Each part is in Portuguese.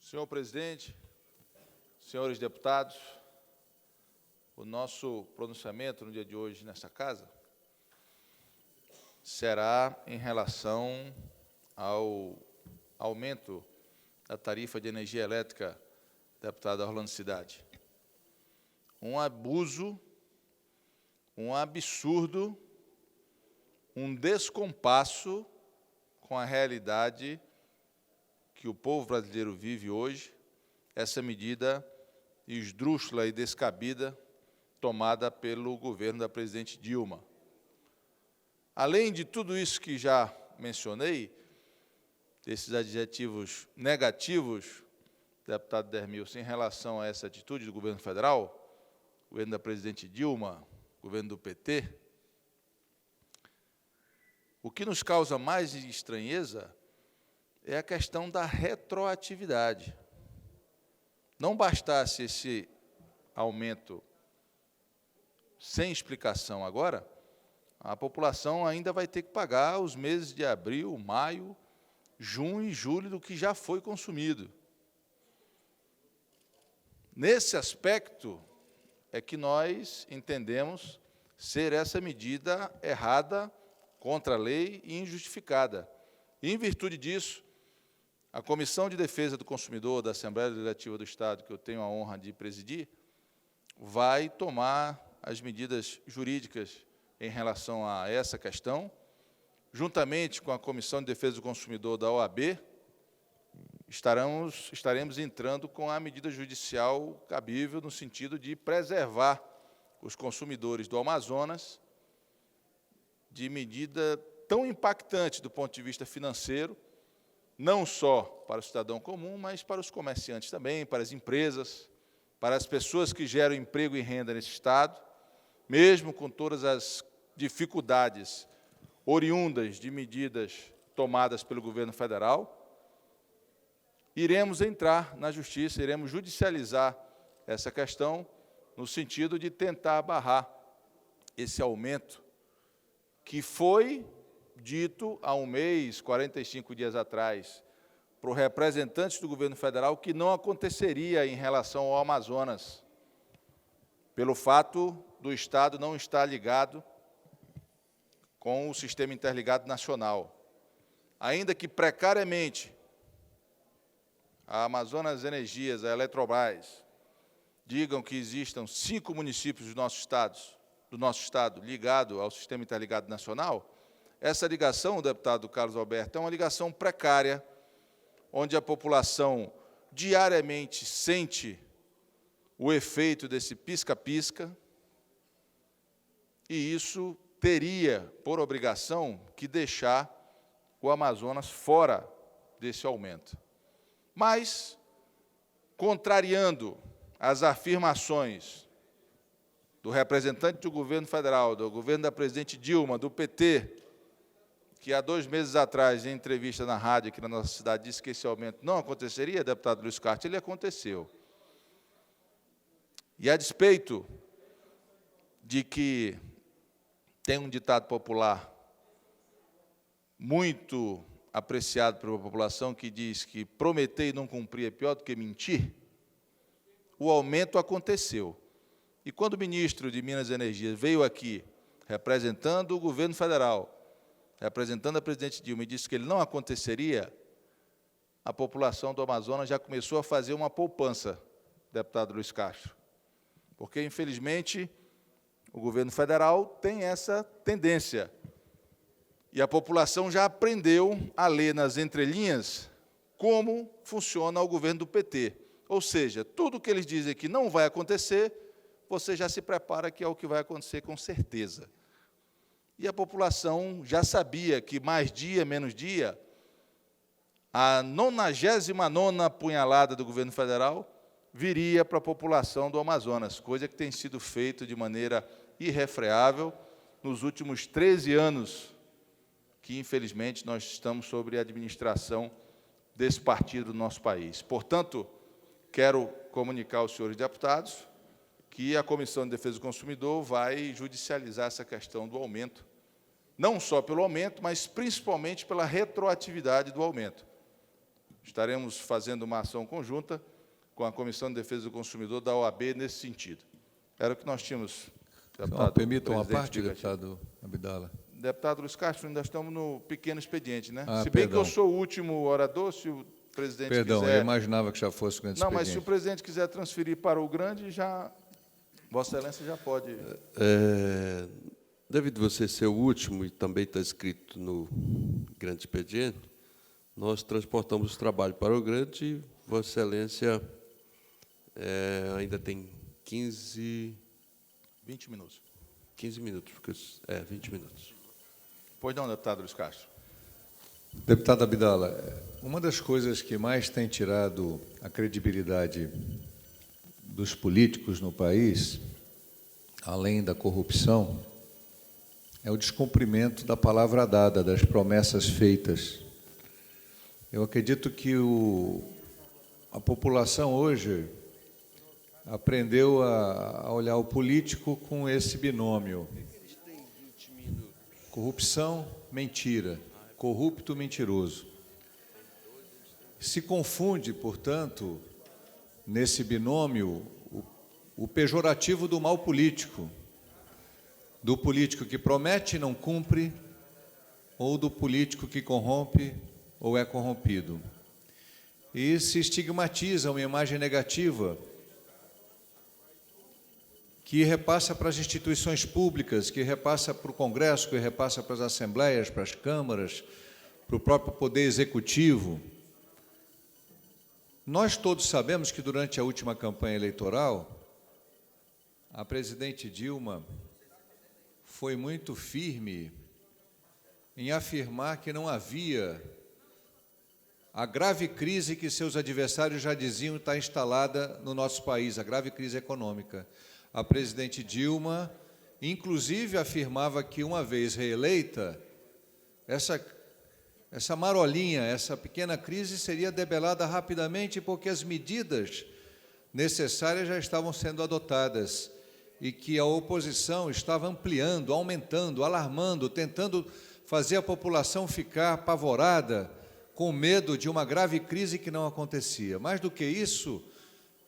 Senhor presidente, senhores deputados, o nosso pronunciamento no dia de hoje nesta casa será em relação ao aumento da tarifa de energia elétrica, deputado Orlando Cidade. Um abuso, um absurdo, um descompasso com a realidade que o povo brasileiro vive hoje, essa medida esdrúxula e descabida tomada pelo governo da presidente Dilma. Além de tudo isso que já mencionei, esses adjetivos negativos, deputado Dermilson, em relação a essa atitude do governo federal, governo da presidente Dilma, governo do PT, o que nos causa mais estranheza é a questão da retroatividade. Não bastasse esse aumento sem explicação agora, a população ainda vai ter que pagar os meses de abril, maio, junho e julho do que já foi consumido. Nesse aspecto é que nós entendemos ser essa medida errada, contra a lei e injustificada. E, em virtude disso, a Comissão de Defesa do Consumidor da Assembleia Legislativa do Estado, que eu tenho a honra de presidir, vai tomar as medidas jurídicas em relação a essa questão, juntamente com a Comissão de Defesa do Consumidor da OAB, estaremos entrando com a medida judicial cabível no sentido de preservar os consumidores do Amazonas de medida tão impactante do ponto de vista financeiro, não só para o cidadão comum, mas para os comerciantes também, para as empresas, para as pessoas que geram emprego e renda nesse Estado, mesmo com todas as dificuldades oriundas de medidas tomadas pelo governo federal. Iremos entrar na Justiça, iremos judicializar essa questão, no sentido de tentar barrar esse aumento que foi dito há um mês, 45 dias atrás, para os representantes do governo federal, que não aconteceria em relação ao Amazonas, pelo fato do Estado não estar ligado com o Sistema Interligado Nacional. Ainda que precariamente a Amazonas Energias, a Eletrobras, digam que existam 5 municípios do nosso Estado ligados ao Sistema Interligado Nacional, essa ligação, deputado Carlos Alberto, é uma ligação precária, onde a população diariamente sente o efeito desse pisca-pisca, e isso teria, por obrigação, que deixar o Amazonas fora desse aumento. Mas, contrariando as afirmações do representante do governo federal, do governo da presidente Dilma, do PT, que há 2 meses atrás, em entrevista na rádio aqui na nossa cidade, disse que esse aumento não aconteceria, deputado Luiz Castro, ele aconteceu. E a despeito de que tem um ditado popular muito apreciado pela população, que diz que prometer e não cumprir é pior do que mentir, o aumento aconteceu. E quando o ministro de Minas e Energia veio aqui, representando o governo federal, representando a presidente Dilma, e disse que ele não aconteceria, a população do Amazonas já começou a fazer uma poupança, deputado Luiz Castro. Porque, infelizmente, o governo federal tem essa tendência. E a população já aprendeu a ler nas entrelinhas como funciona o governo do PT. Ou seja, tudo que eles dizem que não vai acontecer, você já se prepara que é o que vai acontecer com certeza. E a população já sabia que mais dia, menos dia, a 99ª punhalada do governo federal viria para a população do Amazonas, coisa que tem sido feita de maneira irrefreável nos últimos 13 anos, que, infelizmente, nós estamos sob a administração desse partido do nosso país. Portanto, quero comunicar aos senhores deputados que a Comissão de Defesa do Consumidor vai judicializar essa questão do aumento, não só pelo aumento, mas principalmente pela retroatividade do aumento. estaremos fazendo uma ação conjunta com a Comissão de Defesa do Consumidor da OAB nesse sentido. Era o que nós tínhamos, deputado. Permita uma parte, deputado Abdala. Deputado Luiz Castro, ainda estamos no pequeno expediente, né? Ah, se bem perdão. que eu sou o último orador, se o presidente Perdão, quiser... eu imaginava que já fosse o grande Não, expediente. mas se o presidente quiser transferir para o grande, já... Vossa Excelência já pode... Devido você ser o último, e também está escrito no grande expediente, nós transportamos o trabalho para o grande e Vossa Excelência ainda tem 15... 20 minutos. 15 minutos, porque, 20 minutos. Pois não, deputado Luiz Castro. Deputado Abdala, uma das coisas que mais tem tirado a credibilidade dos políticos no país, além da corrupção, é o descumprimento da palavra dada, das promessas feitas. Eu acredito que a população hoje aprendeu a olhar o político com esse binômio. Corrupção, mentira. Corrupto, mentiroso. Se confunde, portanto, nesse binômio, o pejorativo do mal político, do político que promete e não cumpre, ou do político que corrompe ou é corrompido. E se estigmatiza uma imagem negativa que repassa para as instituições públicas, que repassa para o Congresso, que repassa para as assembleias, para as câmaras, para o próprio Poder Executivo. Nós todos sabemos que, durante a última campanha eleitoral, a presidente Dilma foi muito firme em afirmar que não havia a grave crise que seus adversários já diziam estar instalada no nosso país, a grave crise econômica. A presidente Dilma, inclusive, afirmava que, uma vez reeleita, essa marolinha, essa pequena crise seria debelada rapidamente, porque as medidas necessárias já estavam sendo adotadas e que a oposição estava ampliando, aumentando, alarmando, tentando fazer a população ficar apavorada, com medo de uma grave crise que não acontecia. Mais do que isso,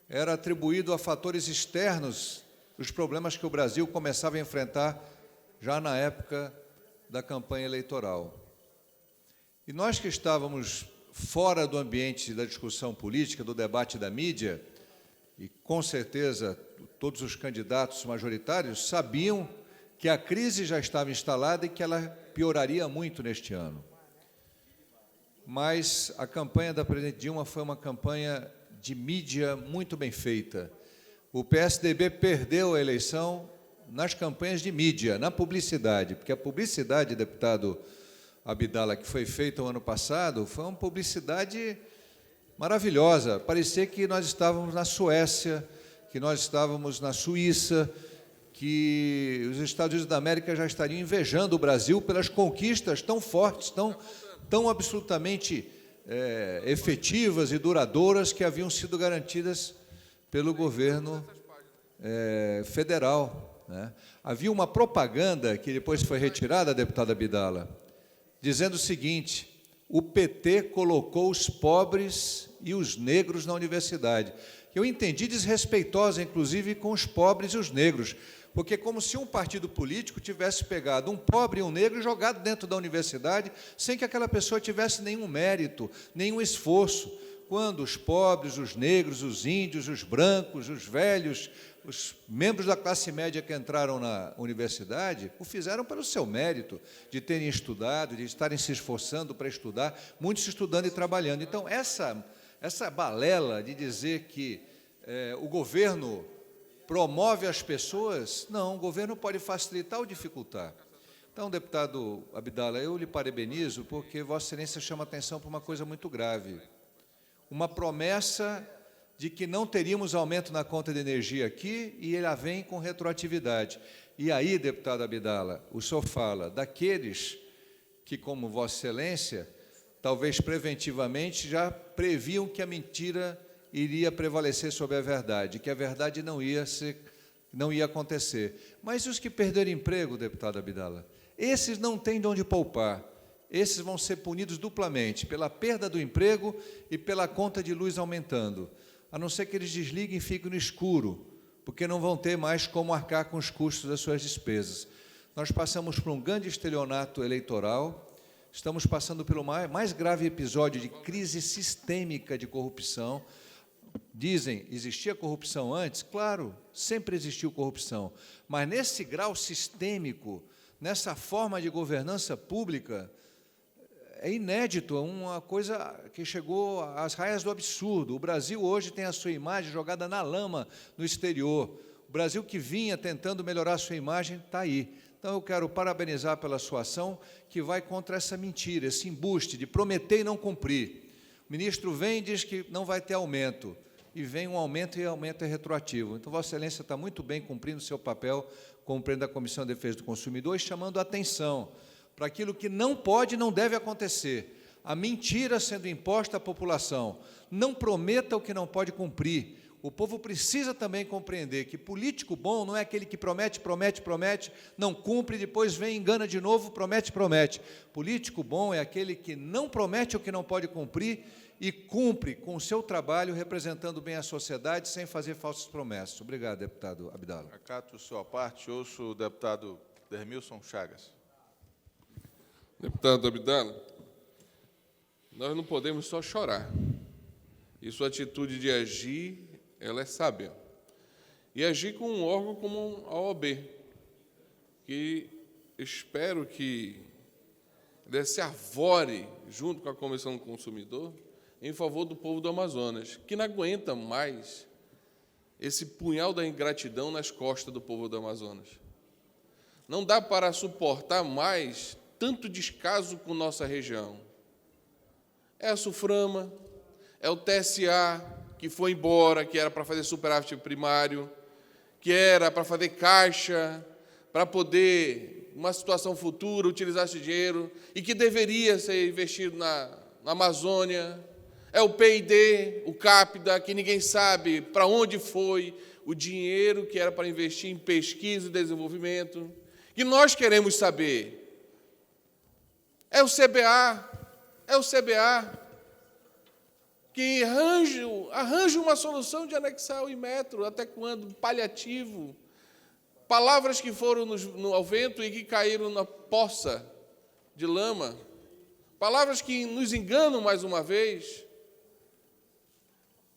era atribuído a fatores externos os problemas que o Brasil começava a enfrentar já na época da campanha eleitoral. E nós que estávamos fora do ambiente da discussão política, do debate da mídia, e com certeza todos os candidatos majoritários sabiam que a crise já estava instalada e que ela pioraria muito neste ano. Mas a campanha da presidente Dilma foi uma campanha de mídia muito bem feita. O PSDB perdeu a eleição nas campanhas de mídia, na publicidade, porque a publicidade, deputado Abdala, que foi feita o ano passado, foi uma publicidade maravilhosa. Parecia que nós estávamos na Suécia, que nós estávamos na Suíça, que os Estados Unidos da América já estariam invejando o Brasil pelas conquistas tão fortes, tão absolutamente efetivas e duradouras que haviam sido garantidas pelo governo federal, né? Havia uma propaganda, que depois foi retirada, deputada Abdala, dizendo o seguinte: o PT colocou os pobres e os negros na universidade. Eu entendi desrespeitosa, inclusive, com os pobres e os negros, porque é como se um partido político tivesse pegado um pobre e um negro e jogado dentro da universidade, sem que aquela pessoa tivesse nenhum mérito, nenhum esforço, quando os pobres, os negros, os índios, os brancos, os velhos, os membros da classe média que entraram na universidade, o fizeram pelo seu mérito, de terem estudado, de estarem se esforçando para estudar, muitos estudando e trabalhando. Então, essa balela de dizer que o governo promove as pessoas, não, o governo pode facilitar ou dificultar. Então, deputado Abdala, eu lhe parabenizo, porque Vossa Excelência chama atenção para uma coisa muito grave. Uma promessa de que não teríamos aumento na conta de energia aqui, e ela vem com retroatividade. E aí, deputado Abdala, o senhor fala daqueles que, como Vossa Excelência, talvez preventivamente já previam que a mentira iria prevalecer sobre a verdade, que a verdade não ia acontecer. Mas e os que perderam emprego, deputado Abdala? Esses não têm de onde poupar. esses vão ser punidos duplamente, pela perda do emprego e pela conta de luz aumentando, a não ser que eles desliguem e fiquem no escuro, porque não vão ter mais como arcar com os custos das suas despesas. Nós passamos por um grande estelionato eleitoral, estamos passando pelo mais grave episódio de crise sistêmica de corrupção. Dizem, existia corrupção antes? Claro, sempre existiu corrupção, mas nesse grau sistêmico, nessa forma de governança pública, é inédito, é uma coisa que chegou às raias do absurdo. O Brasil hoje tem a sua imagem jogada na lama no exterior. O Brasil que vinha tentando melhorar a sua imagem está aí. Então, eu quero parabenizar pela sua ação, que vai contra essa mentira, esse embuste de prometer e não cumprir. O ministro vem e diz que não vai ter aumento, e vem um aumento, e aumento é retroativo. Então, Vossa Excelência está muito bem cumprindo o seu papel como presidente da Comissão de Defesa do Consumidor, e chamando a atenção para aquilo que não pode e não deve acontecer. A mentira sendo imposta à população. Não prometa o que não pode cumprir. O povo precisa também compreender que político bom não é aquele que promete, promete, promete, não cumpre, depois vem, engana de novo, promete, promete. Político bom é aquele que não promete o que não pode cumprir e cumpre com o seu trabalho, representando bem a sociedade, sem fazer falsas promessas. Obrigado, deputado Abdala. Acato sua parte, ouço o deputado Dermilson Chagas. Deputado Abdala, nós não podemos só chorar. E sua atitude de agir, ela é sábia. E agir com um órgão como a OAB, que espero que se arvore, junto com a Comissão do Consumidor, em favor do povo do Amazonas, que não aguenta mais esse punhal da ingratidão nas costas do povo do Amazonas. Não dá para suportar mais tanto descaso com nossa região. É a Suframa, é o TSA, que foi embora, que era para fazer superávit primário, que era para fazer caixa, para poder, numa situação futura, utilizar esse dinheiro, e que deveria ser investido na Amazônia. É o PID, o Capda, que ninguém sabe para onde foi o dinheiro que era para investir em pesquisa e desenvolvimento. E nós queremos saber. É o CBA, que arranja uma solução de anexar o Inmetro, até quando? Paliativo. Palavras que foram ao vento e que caíram na poça de lama. Palavras que nos enganam mais uma vez.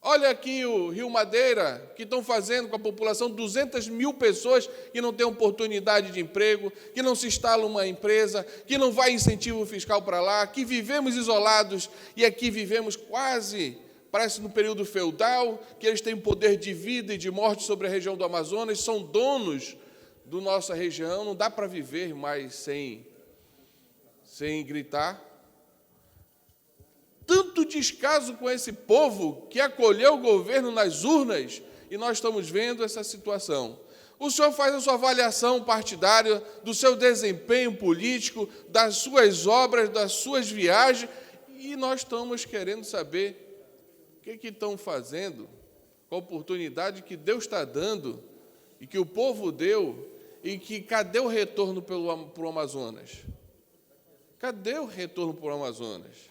Olha aqui o Rio Madeira, que estão fazendo com a população 200 mil pessoas que não têm oportunidade de emprego, que não se instala uma empresa, que não vai incentivo fiscal para lá, que vivemos isolados e aqui vivemos quase, parece no período feudal, que eles têm poder de vida e de morte sobre a região do Amazonas, são donos da nossa região, não dá para viver mais sem gritar. Tanto descaso com esse povo que acolheu o governo nas urnas, e nós estamos vendo essa situação. O senhor faz a sua avaliação partidária do seu desempenho político, das suas obras, das suas viagens, e nós estamos querendo saber o que estão fazendo com a oportunidade que Deus está dando e que o povo deu, e que cadê o retorno para o Amazonas? Cadê o retorno para o Amazonas?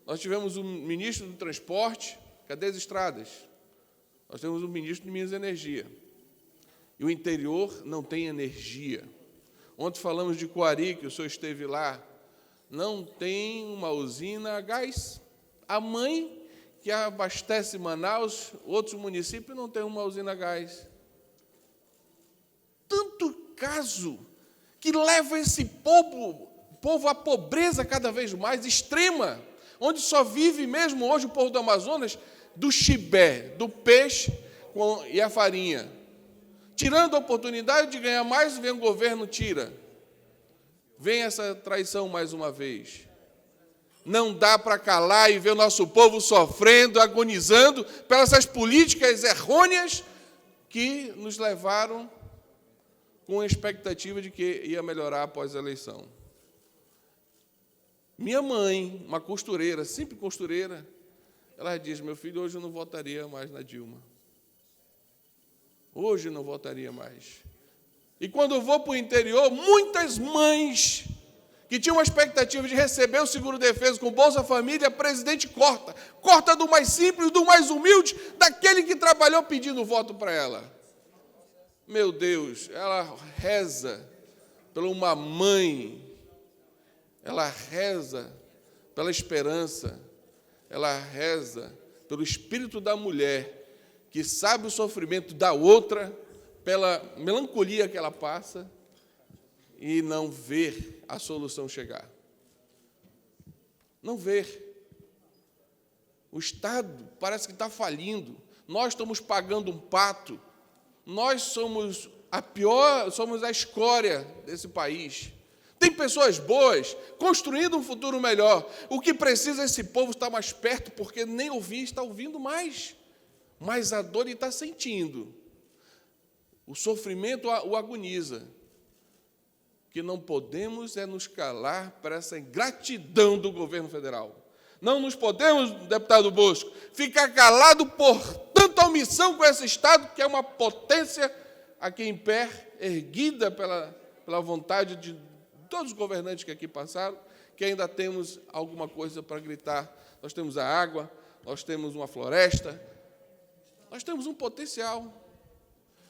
Nós tivemos um ministro do transporte, cadê as estradas? Nós temos um ministro de Minas e Energia. E o interior não tem energia. Ontem falamos de Coari, que o senhor esteve lá. Não tem uma usina a gás. A mãe que abastece Manaus, outros municípios, não tem uma usina a gás. Tanto caso que leva esse povo à pobreza cada vez mais extrema, onde só vive mesmo hoje o povo do Amazonas do chibé, do peixe e a farinha. Tirando a oportunidade de ganhar mais, vem o governo, tira. Vem essa traição mais uma vez. Não dá para calar e ver o nosso povo sofrendo, agonizando pelas essas políticas errôneas que nos levaram com a expectativa de que ia melhorar após a eleição. Minha mãe, uma costureira, sempre costureira, ela diz, meu filho, hoje eu não votaria mais na Dilma. Hoje eu não votaria mais. E quando eu vou para o interior, muitas mães que tinha uma expectativa de receber o seguro-defeso com Bolsa Família, a presidente corta. Corta do mais simples, do mais humilde, daquele que trabalhou pedindo voto para ela. Meu Deus, ela reza por uma mãe, ela reza pela esperança, ela reza pelo espírito da mulher, que sabe o sofrimento da outra, pela melancolia que ela passa, e não ver a solução chegar. Não ver. O Estado parece que está falindo. Nós estamos pagando um pato. Nós somos somos a escória desse país. Tem pessoas boas construindo um futuro melhor. O que precisa esse povo estar mais perto, porque nem ouvir está ouvindo mais. Mas a dor está sentindo. O sofrimento o agoniza. O que não podemos é nos calar para essa ingratidão do governo federal. Não nos podemos, deputado Bosco, ficar calado por tanta omissão com esse Estado, que é uma potência aqui em pé, erguida pela vontade de todos os governantes que aqui passaram, que ainda temos alguma coisa para gritar. Nós temos a água, nós temos uma floresta, nós temos um potencial.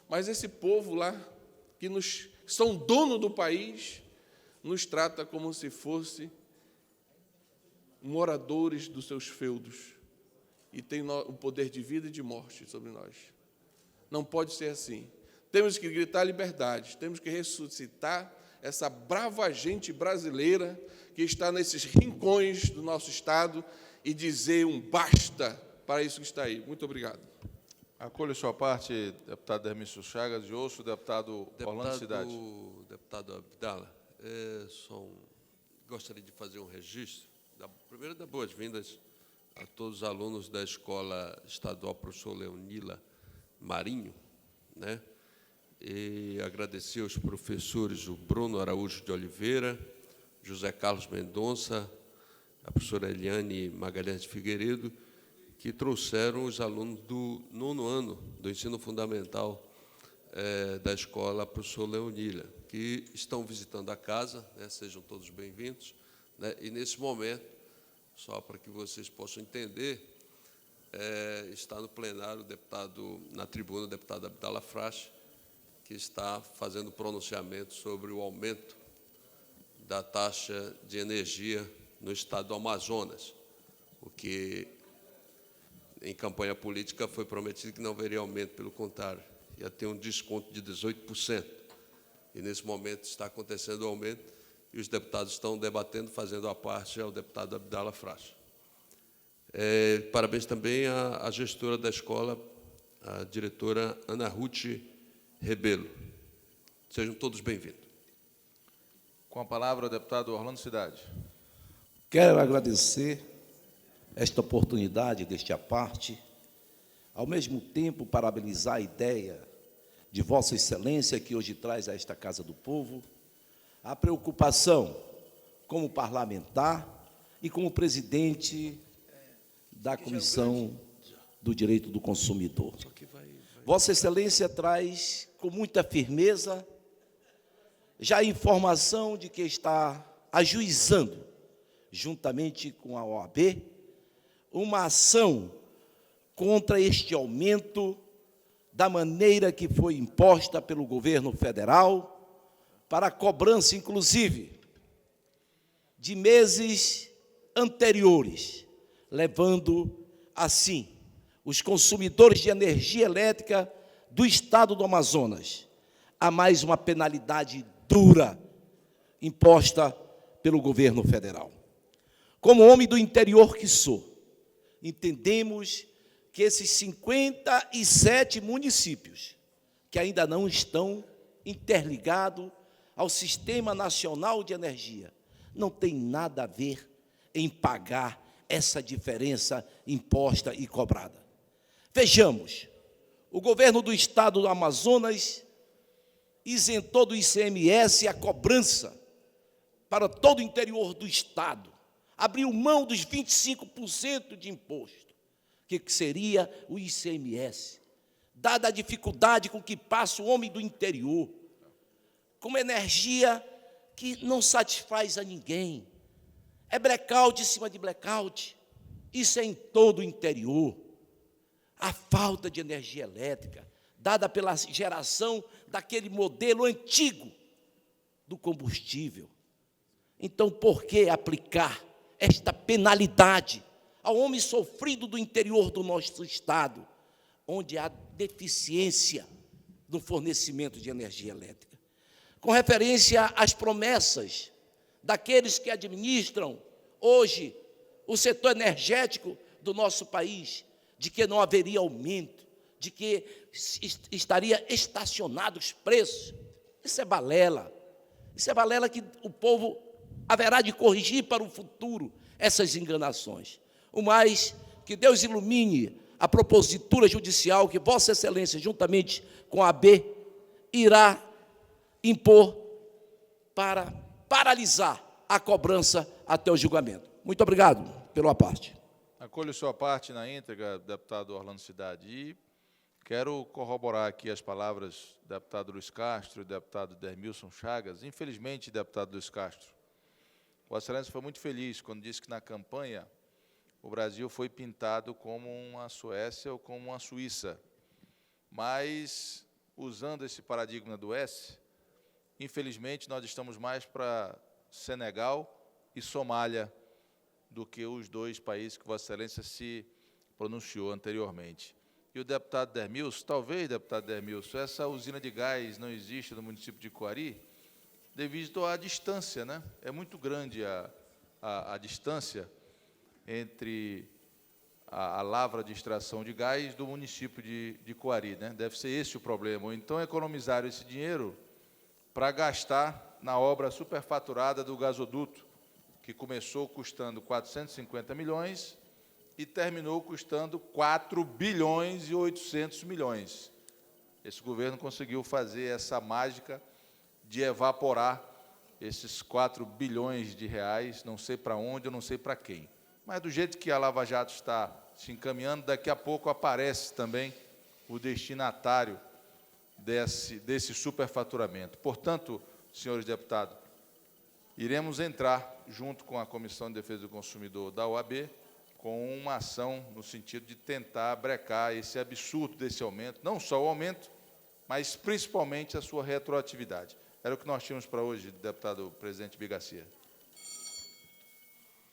Mas esse povo lá, que são dono do país, nos trata como se fosse moradores dos seus feudos e tem o poder de vida e de morte sobre nós. Não pode ser assim. Temos que gritar liberdade, temos que ressuscitar essa brava gente brasileira que está nesses rincões do nosso Estado e dizer um basta para isso que está aí. Muito obrigado. Acolho sua parte, deputado Hermício Chagas, e ouço o deputado Orlando Cidade. Deputado Abdala, gostaria de fazer um registro, primeiro, das boas-vindas a todos os alunos da Escola Estadual Professor Leonila Marinho, né? E agradecer aos professores, o Bruno Araújo de Oliveira, José Carlos Mendonça, a professora Eliane Magalhães de Figueiredo, que trouxeram os alunos do 9º ano do ensino fundamental da Escola Professor Leonila, que estão visitando a casa, né? Sejam todos bem-vindos, né? E, nesse momento, só para que vocês possam entender, está no plenário na tribuna o deputado Abdala Frasch, que está fazendo pronunciamento sobre o aumento da taxa de energia no estado do Amazonas, o que, em campanha política, foi prometido que não haveria aumento, pelo contrário, ia ter um desconto de 18%. E, nesse momento, está acontecendo o aumento, e os deputados estão debatendo, fazendo a parte ao deputado Abdala Frasch. Parabéns também à gestora da escola, a diretora Ana Ruth Rebelo. Sejam todos bem-vindos. Com a palavra, o deputado Orlando Cidade. Quero agradecer esta oportunidade deste aparte, ao mesmo tempo parabenizar a ideia de Vossa Excelência, que hoje traz a esta Casa do Povo, a preocupação como parlamentar e como presidente da Comissão do Direito do Consumidor. Vossa Excelência traz com muita firmeza já a informação de que está ajuizando, juntamente com a OAB, uma ação contra este aumento da maneira que foi imposta pelo governo federal, para a cobrança, inclusive, de meses anteriores, levando, assim, os consumidores de energia elétrica do estado do Amazonas a mais uma penalidade dura imposta pelo governo federal. Como homem do interior que sou, entendemos que esses 57 municípios que ainda não estão interligados ao Sistema Nacional de Energia não tem nada a ver em pagar essa diferença imposta e cobrada. Vejamos, o governo do estado do Amazonas isentou do ICMS a cobrança para todo o interior do estado, abriu mão dos 25% de imposto, que seria o ICMS, dada a dificuldade com que passa o homem do interior, com uma energia que não satisfaz a ninguém. É blackout em cima de blackout. Isso é em todo o interior. A falta de energia elétrica, dada pela geração daquele modelo antigo do combustível. Então, por que aplicar esta penalidade ao homem sofrido do interior do nosso estado, onde há deficiência no fornecimento de energia elétrica? Com referência às promessas daqueles que administram hoje o setor energético do nosso país, de que não haveria aumento, de que estaria estacionados os preços, isso é balela. Isso é balela que o povo haverá de corrigir para o futuro essas enganações. O mais, que Deus ilumine a propositura judicial que Vossa Excelência, juntamente com a AB, irá impor para paralisar a cobrança até o julgamento. Muito obrigado pela parte. Acolho sua parte na íntegra, deputado Orlando Cidade, e quero corroborar aqui as palavras do deputado Luiz Castro e do deputado Dermilson Chagas. Infelizmente, deputado Luiz Castro, Vossa Excelência foi muito feliz quando disse que na campanha o Brasil foi pintado como uma Suécia ou como uma Suíça. Mas, usando esse paradigma do S, infelizmente, nós estamos mais para Senegal e Somália do que os dois países que Vossa Excelência se pronunciou anteriormente. E o deputado Dermilson, talvez, deputado Dermilson, essa usina de gás não existe no município de Coari devido à distância, né? É muito grande a distância entre a lavra de extração de gás do município de Coari, né? Deve ser esse o problema. Ou então economizaram esse dinheiro para gastar na obra superfaturada do gasoduto, que começou custando 450 milhões e terminou custando 4 bilhões e 800 milhões. Esse governo conseguiu fazer essa mágica de evaporar esses 4 bilhões de reais, não sei para onde, eu não sei para quem. Mas, do jeito que a Lava Jato está se encaminhando, daqui a pouco aparece também o destinatário desse superfaturamento. Portanto, senhores deputados, iremos entrar, junto com a Comissão de Defesa do Consumidor da OAB, com uma ação no sentido de tentar brecar esse absurdo desse aumento, não só o aumento, mas principalmente a sua retroatividade. Era o que nós tínhamos para hoje, deputado presidente Bigarcia.